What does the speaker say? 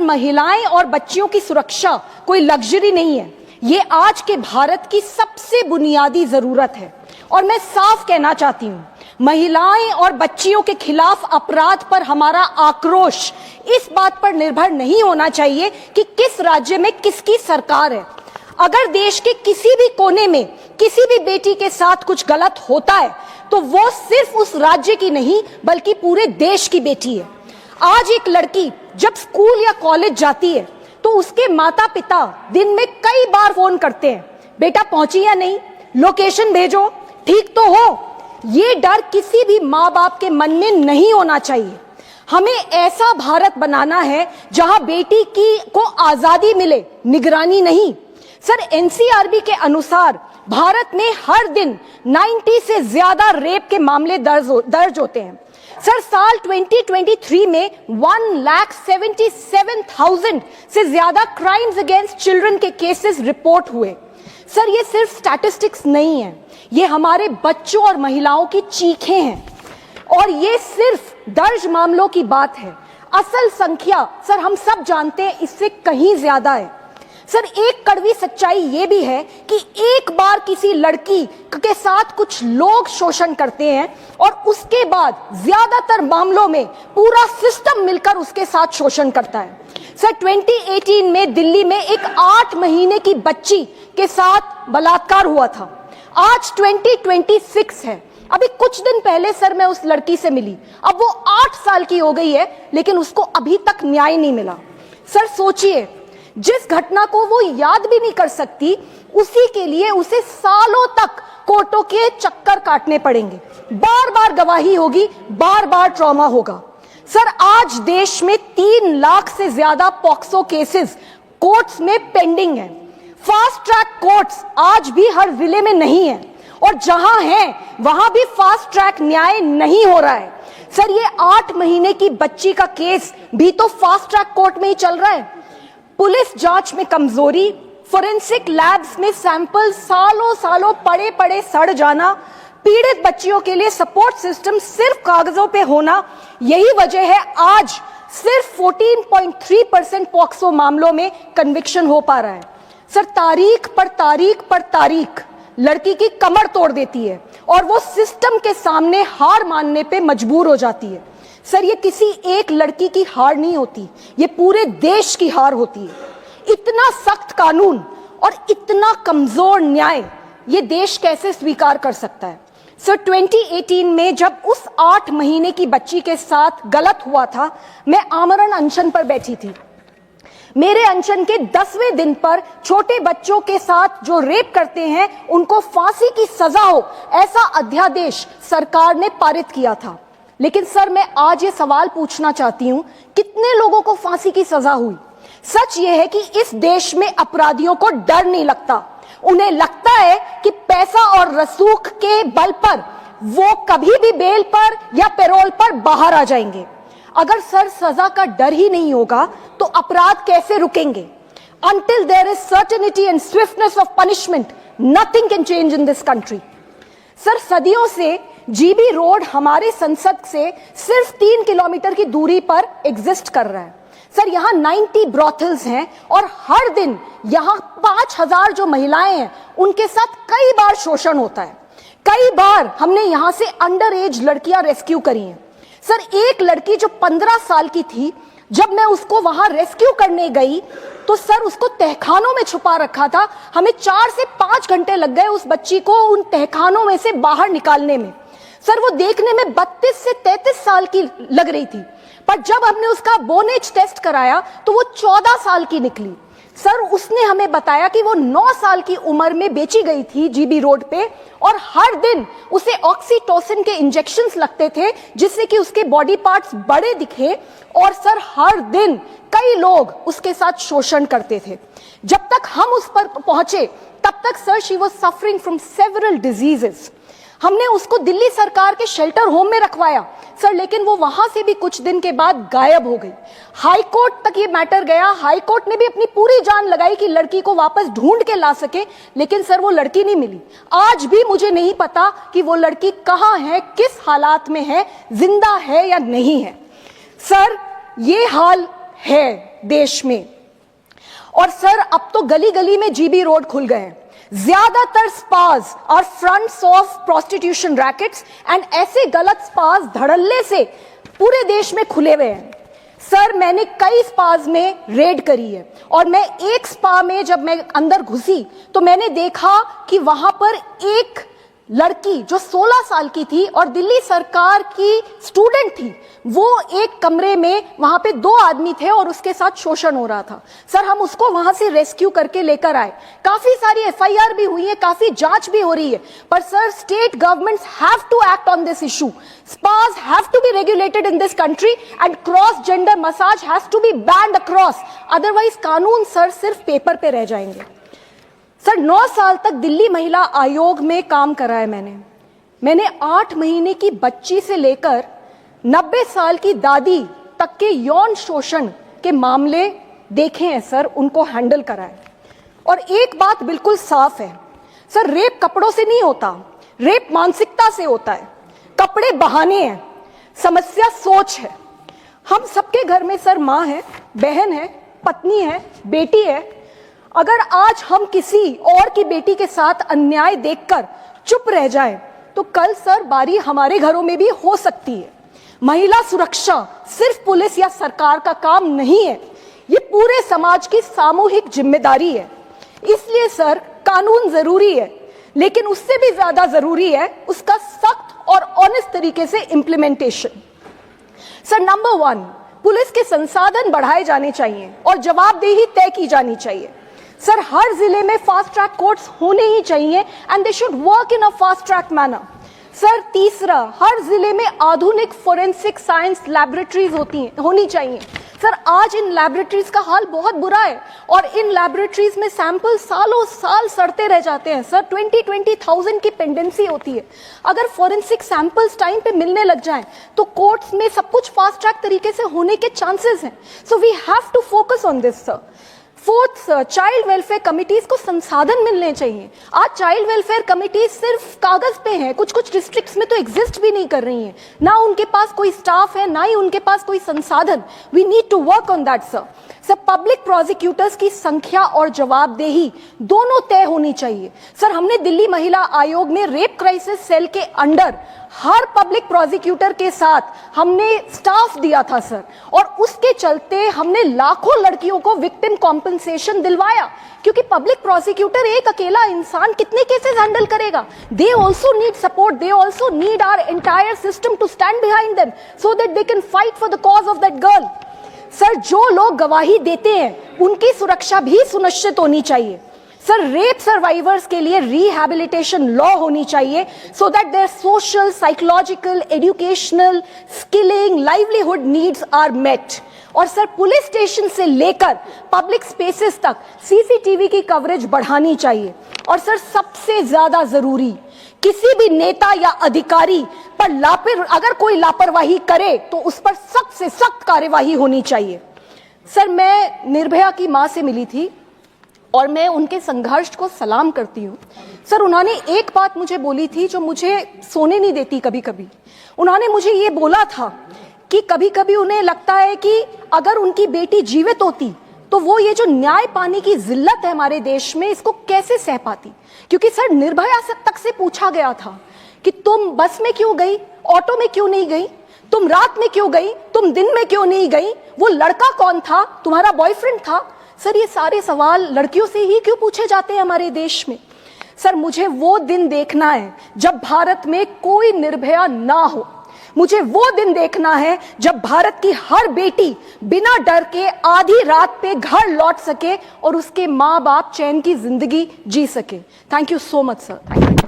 महिलाएं और बच्चियों की सुरक्षा कोई लग्जरी नहीं है, ये आज के भारत की सबसे बुनियादी जरूरत है। और मैं साफ कहना चाहती हूं, महिलाएं और बच्चियों के खिलाफ अपराध पर हमारा आक्रोश इस बात पर निर्भर नहीं होना चाहिए कि किस राज्य में किसकी सरकार है। अगर देश के किसी भी कोने में किसी भी बेटी के साथ कुछ गलत होता है तो वो सिर्फ उस राज्य की नहीं बल्कि पूरे देश की बेटी है। आज एक लड़की जब स्कूल या कॉलेज जाती है तो उसके माता पिता दिन में कई बार फोन करते हैं, बेटा पहुंची या नहीं, लोकेशन भेजो, ठीक तो हो। ये डर किसी भी माँ बाप के मन में नहीं होना चाहिए। हमें ऐसा भारत बनाना है जहां बेटी को आजादी मिले, निगरानी नहीं। सर, एनसीआरबी के अनुसार भारत में हर दिन 90 से ज्यादा रेप के मामले दर्ज होते हैं। सर, साल 2023 में 1,77,000 से ज्यादा क्राइम्स अगेंस्ट चिल्ड्रन के केसेस रिपोर्ट हुए। सर, ये सिर्फ स्टैटिस्टिक्स नहीं है, ये हमारे बच्चों और महिलाओं की चीखें हैं। और ये सिर्फ दर्ज मामलों की बात है, असल संख्या सर हम सब जानते हैं इससे कहीं ज्यादा है। सर, एक कड़वी सच्चाई ये भी है कि एक बार किसी लड़की के साथ कुछ लोग शोषण करते हैं और उसके बाद ज्यादातर मामलों में पूरा सिस्टम मिलकर उसके साथ शोषण करता है। सर, 2018 में दिल्ली में एक 8 महीने की बच्ची के साथ बलात्कार हुआ था। आज 2026 है। अभी कुछ दिन पहले सर मैं उस लड़की से मिली, अब वो 8 साल की हो गई है लेकिन उसको अभी तक न्याय नहीं मिला। सर सोचिए, जिस घटना को वो याद भी नहीं कर सकती उसी के लिए उसे सालों तक कोर्टों के चक्कर काटने पड़ेंगे, बार बार गवाही होगी, बार बार ट्रॉमा होगा। सर, आज देश में 3 लाख से ज्यादा पॉक्सो केसेस कोर्ट्स में पेंडिंग है। फास्ट ट्रैक कोर्ट्स आज भी हर जिले में नहीं है और जहां है वहां भी फास्ट ट्रैक न्याय नहीं हो रहा है। सर, ये 8 महीने की बच्ची का केस भी तो फास्ट ट्रैक कोर्ट में ही चल रहा है। पुलिस जांच में कमजोरी, फोरेंसिक लैब्स में सैंपल सालों सालों पड़े पड़े सड़ जाना, पीड़ित बच्चियों के लिए सपोर्ट सिस्टम सिर्फ कागजों पे होना, यही वजह है आज सिर्फ 14.3% पॉक्सो मामलों में कन्विक्शन हो पा रहा है। सर, तारीख पर तारीख लड़की की कमर तोड़ देती है और वो सिस्टम के सामने हार मानने पे मजबूर हो जाती है। सर, ये किसी एक लड़की की हार नहीं होती, ये पूरे देश की हार होती है। इतना सख्त कानून और इतना कमजोर न्याय ये देश कैसे स्वीकार कर सकता है। सर, 2018 में जब उस 8 महीने की बच्ची के साथ गलत हुआ था, मैं आमरण अनशन पर बैठी थी। मेरे अनशन के 10वें दिन पर छोटे बच्चों के साथ जो रेप करते हैं उनको फांसी की सजा हो, ऐसा अध्यादेश सरकार ने पारित किया था। लेकिन सर, मैं आज ये सवाल पूछना चाहती हूं, कितने लोगों को फांसी की सजा हुई? सच ये है कि इस देश में अपराधियों को डर नहीं लगता। उन्हें लगता है कि पैसा और रसूख के बल पर वो कभी भी बेल पर या पैरोल पर बाहर आ जाएंगे। अगर सर सजा का डर ही नहीं होगा तो अपराध कैसे रुकेंगे? Until there is certainty and swiftness of punishment, nothing can change in this country. Sir, सदियों से जीबी रोड हमारे संसद से सिर्फ 3 किलोमीटर की दूरी पर एग्जिस्ट कर रहा है। सर, यहाँ 90 ब्रॉथल्स हैं और हर दिन यहाँ 5,000 जो महिलाएं हैं उनके साथ कई बार शोषण होता है। कई बार हमने यहाँ से अंडर एज लड़कियां रेस्क्यू करी हैं। सर, एक लड़की जो 15 साल की थी, जब मैं उसको वहां रेस्क्यू करने गई तो सर उसको तहखानों में छुपा रखा था। हमें 4 से 5 घंटे लग गए उस बच्ची को उन तहखानों में से बाहर निकालने में। सर, वो देखने में 32 से 33 साल की लग रही थी, पर जब हमने उसका बोन एज टेस्ट कराया तो वो 14 साल की निकली। सर, उसने हमें बताया कि वो 9 साल की उम्र में बेची गई थी जीबी रोड पे और हर दिन उसे ऑक्सीटोसिन के इंजेक्शंस लगते थे जिससे कि उसके बॉडी पार्ट्स बड़े दिखे। और सर, हर दिन कई लोग उसके साथ शोषण करते थे। जब तक हम उस पर पहुंचे तब तक sir she was suffering from several diseases. हमने उसको दिल्ली सरकार के शेल्टर होम में रखवाया सर, लेकिन वो वहां से भी कुछ दिन के बाद गायब हो गई। हाई कोर्ट तक ये मैटर गया। हाई कोर्ट ने भी अपनी पूरी जान लगाई कि लड़की को वापस ढूंढ के ला सके, लेकिन सर वो लड़की नहीं मिली। आज भी मुझे नहीं पता कि वो लड़की कहाँ है, किस हालात में है, जिंदा है या नहीं है। सर, ये हाल है देश में। और सर अब तो गली गली में जीबी रोड खुल गए हैं। ज्यादातर spas are fronts of prostitution rackets and ऐसे गलत स्पास धड़ल्ले से पूरे देश में खुले हुए हैं। सर मैंने कई स्पास में रेड करी है और मैं एक स्पा में जब मैं अंदर घुसी तो मैंने देखा कि वहां पर एक लड़की जो 16 साल की थी और दिल्ली सरकार की स्टूडेंट थी, वो एक कमरे में वहां पे 2 आदमी थे और उसके साथ शोषण हो रहा था। सर हम उसको वहां से रेस्क्यू करके लेकर आए। काफी सारी एफआईआर भी हुई है, काफी जांच भी हो रही है, पर sir state governments have to act on this issue. Spas have to be regulated in this country and cross gender massage has to be banned across, otherwise कानून सर सिर्फ पेपर पे रह जाएंगे। सर 9 साल तक दिल्ली महिला आयोग में काम करा है मैंने 8 महीने की बच्ची से लेकर 90 साल की दादी तक के यौन शोषण के मामले देखे हैं सर, उनको हैंडल करा है। और एक बात बिल्कुल साफ है सर, रेप कपड़ों से नहीं होता, रेप मानसिकता से होता है। कपड़े बहाने हैं, समस्या सोच है। हम सबके घर में सर माँ है, बहन है, पत्नी है, बेटी है। अगर आज हम किसी और की बेटी के साथ अन्याय देखकर चुप रह जाए तो कल सर बारी हमारे घरों में भी हो सकती है। महिला सुरक्षा सिर्फ पुलिस या सरकार का काम नहीं है, ये पूरे समाज की सामूहिक जिम्मेदारी है। इसलिए सर कानून जरूरी है, लेकिन उससे भी ज्यादा जरूरी है उसका सख्त और ऑनेस्ट तरीके से इम्प्लीमेंटेशन। सर नंबर 1, पुलिस के संसाधन बढ़ाए जाने चाहिए और जवाबदेही तय की जानी चाहिए। सर हर जिले में फास्ट ट्रैक कोर्ट्स होने ही चाहिए and they should work in a fast track manner. Sir तीसरा, हर जिले में आधुनिक फोरेंसिक साइंस लैबोरेटरीज होनी चाहिए। सर आज इन लैबोरेटरीज का हाल बहुत बुरा है और इन लैबोरेटरीज में सैंपल सालों साल सड़ते रह जाते हैं। सर 20,000 की पेंडेंसी होती है। अगर फोरेंसिक सैंपल्स टाइम पे मिलने लग जाएं तो कोर्ट्स में सब कुछ फास्ट ट्रैक तरीके से होने के चांसेस हैं। So we have to focus on this sir. 4th, child welfare committees को संसाधन मिलने चाहिए। आज चाइल्ड वेलफेयर कमिटीज सिर्फ कागज पे हैं, कुछ डिस्ट्रिक्ट्स में तो एग्जिस्ट भी नहीं कर रही हैं। ना उनके पास कोई स्टाफ है, ना ही उनके पास कोई संसाधन। We need to work on that sir. Sir public prosecutors की संख्या और जवाबदेही दोनों तय होनी चाहिए। सर हमने दिल्ली महिला आयोग में रेप क्राइसिस सेल के अंडर हर पब्लिक प्रोसिक्यूटर के साथ हमने स्टाफ दिया था सर, और उसके चलते हमने लाखों लड़कियों को विक्टिम कॉम्पनसेशन दिलवाया, क्योंकि पब्लिक प्रोसिक्यूटर एक अकेला इंसान कितने केसेस हैंडल करेगा। They also need support, they also need our entire system to stand behind them so that they can fight for the cause of that girl. Sir जो लोग गवाही देते हैं उनकी सुरक्षा भी सुनिश्चित होनी चाहिए। सर रेप सर्वाइवर्स के लिए रिहैबिलिटेशन लॉ होनी चाहिए so that their social, psychological, educational, skilling, livelihood needs are met. और सर पुलिस स्टेशन से लेकर पब्लिक स्पेसेस तक सीसीटीवी की कवरेज बढ़ानी चाहिए। और सर सबसे ज्यादा जरूरी, किसी भी नेता या अधिकारी पर अगर कोई लापरवाही करे तो उस पर सख्त से सख्त कार्यवाही होनी चाहिए। सर मैं निर्भया की मां से मिली थी और मैं उनके संघर्ष को सलाम करती हूँ। सर उन्होंने एक बात मुझे बोली थी जो मुझे सोने नहीं देती कभी कभी। उन्होंने मुझे ये बोला था कि कभी कभी उन्हें लगता है कि अगर उनकी बेटी जीवित होती तो वो ये जो न्याय पाने की जिल्लत है हमारे देश में, इसको कैसे सह पाती। क्योंकि सर निर्भया तक से पूछा गया था कि तुम बस में क्यों गई, ऑटो में क्यों नहीं गई, तुम रात में क्यों गई, तुम दिन में क्यों नहीं गई, वो लड़का कौन था, तुम्हारा बॉयफ्रेंड था। सर ये सारे सवाल लड़कियों से ही क्यों पूछे जाते हैं हमारे देश में। सर मुझे वो दिन देखना है जब भारत में कोई निर्भया ना हो। मुझे वो दिन देखना है जब भारत की हर बेटी बिना डर के आधी रात पे घर लौट सके और उसके माँ बाप चैन की जिंदगी जी सके। Thank you so much sir.